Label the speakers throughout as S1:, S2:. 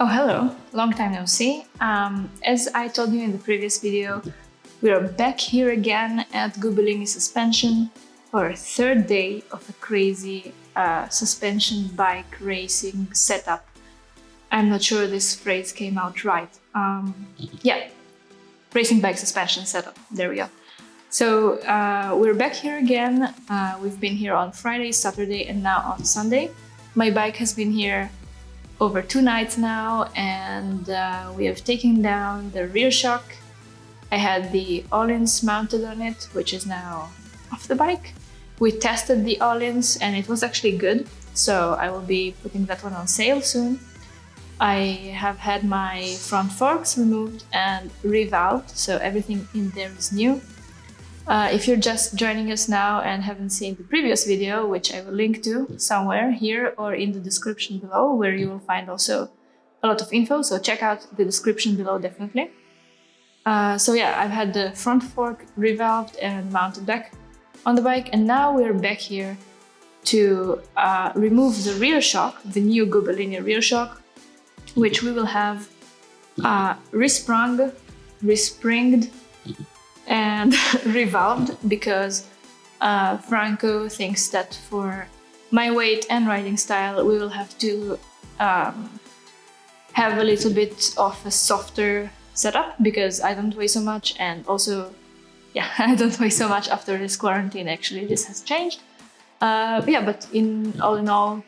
S1: Oh, hello. Long time no see. As I told you in the previous video, we are back here again at Gubellini Suspension for a third day of a crazy suspension bike racing setup. I'm not sure this phrase came out right. Yeah, racing bike suspension setup. There we go. So we're back here again. We've been here on Friday, Saturday, and now on Sunday. My bike has been here over 2 nights now, and we have taken down the rear shock. I had the all-ins mounted on it, which is now off the bike. We tested the all-ins and it was actually good, so I will be putting that one on sale soon. I have had my front forks removed and revalved, so everything in there is new. If you're just joining us now and haven't seen the previous video, which I will link to somewhere here or in the description below, where you will find also a lot of info, so check out the description below definitely. So yeah, I've had the front fork revalved and mounted back on the bike, and now we're back here to remove the rear shock, the new Gubellini rear shock, which we will have respringed and revalved, because Franco thinks that for my weight and riding style we will have to have a little bit of a softer setup, because I don't weigh so much, and also I don't weigh so much after this quarantine. Actually, this has changed. But in all,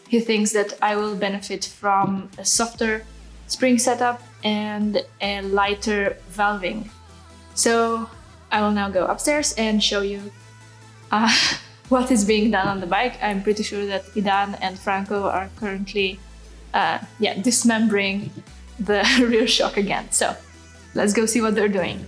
S1: he thinks that I will benefit from a softer spring setup and a lighter valving. So I will now go upstairs and show you what is being done on the bike. I'm pretty sure that Idan and Franco are currently dismembering the rear shock again. So let's go see what they're doing.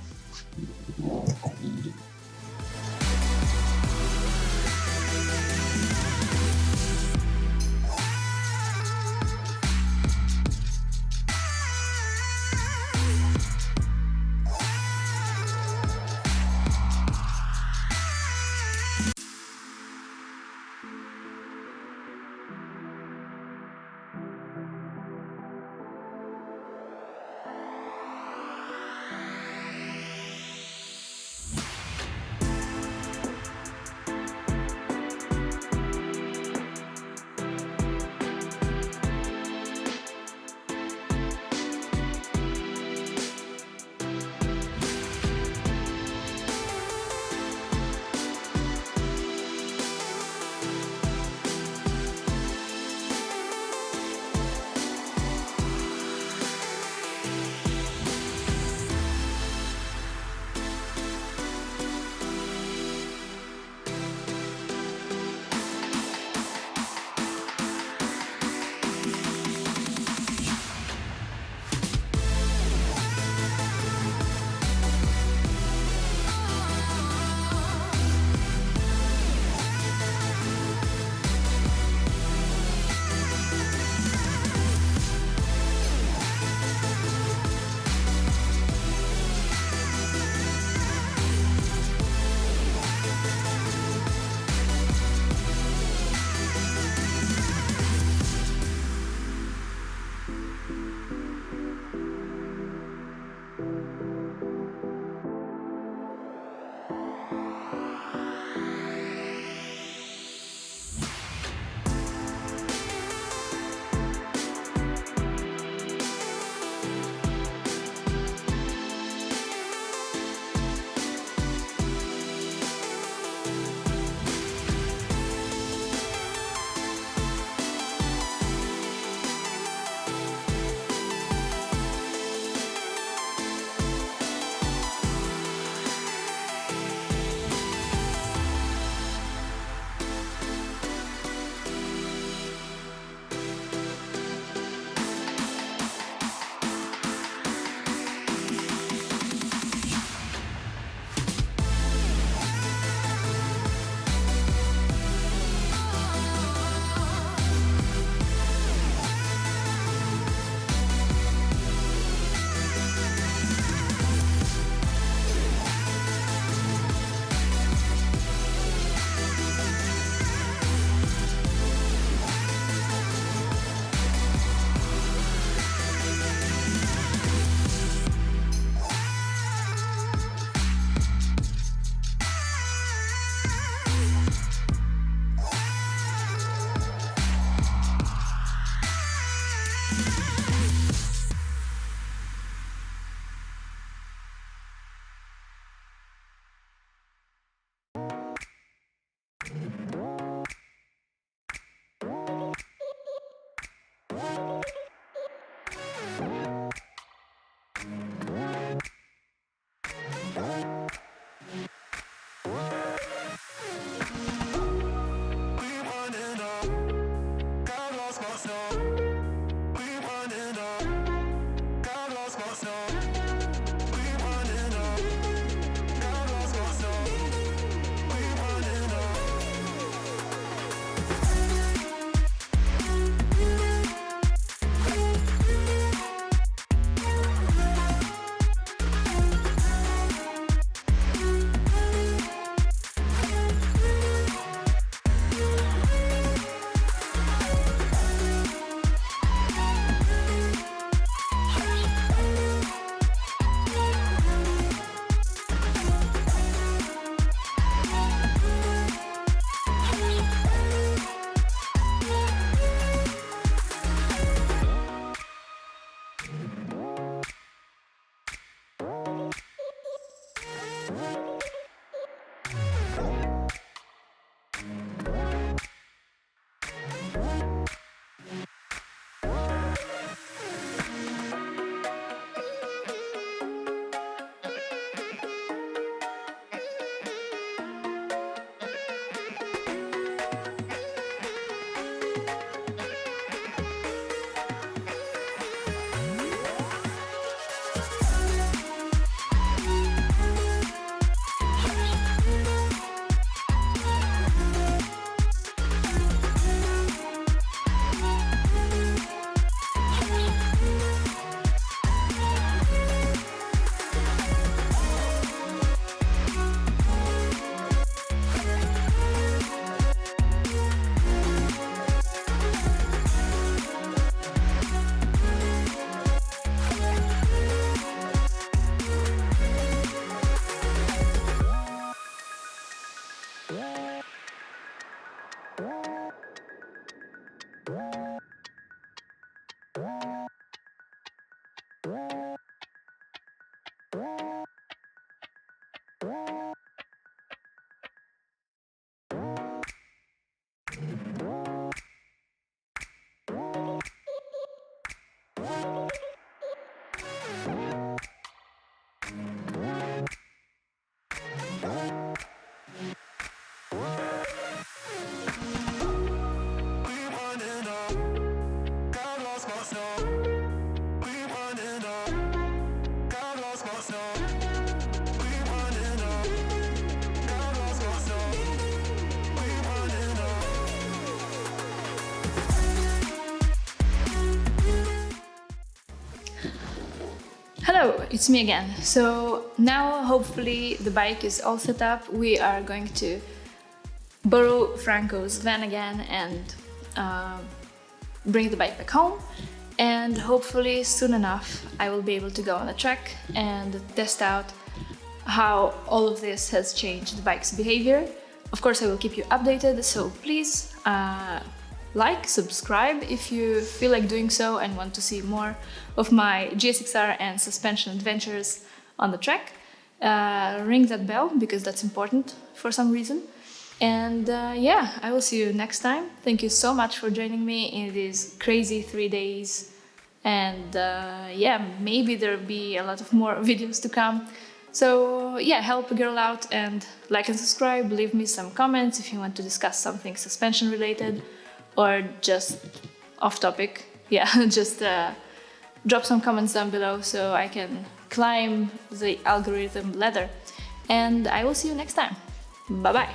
S1: Hello, it's me again. So now hopefully the bike is all set up. We are going to borrow Franco's van again and bring the bike back home. And hopefully soon enough I will be able to go on a track and test out how all of this has changed the bike's behavior. Of course I will keep you updated, so please like, subscribe if you feel like doing so and want to see more of my GSXR and suspension adventures on the track. Ring that bell because that's important for some reason. And yeah, I will see you next time. Thank you so much for joining me in these crazy 3 days. And yeah, maybe there'll be a lot of more videos to come. So yeah, help a girl out and like and subscribe. Leave me some comments if you want to discuss something suspension related or just off topic. Yeah, just drop some comments down below so I can climb the algorithm ladder. And I will see you next time. Bye bye.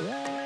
S2: Yeah.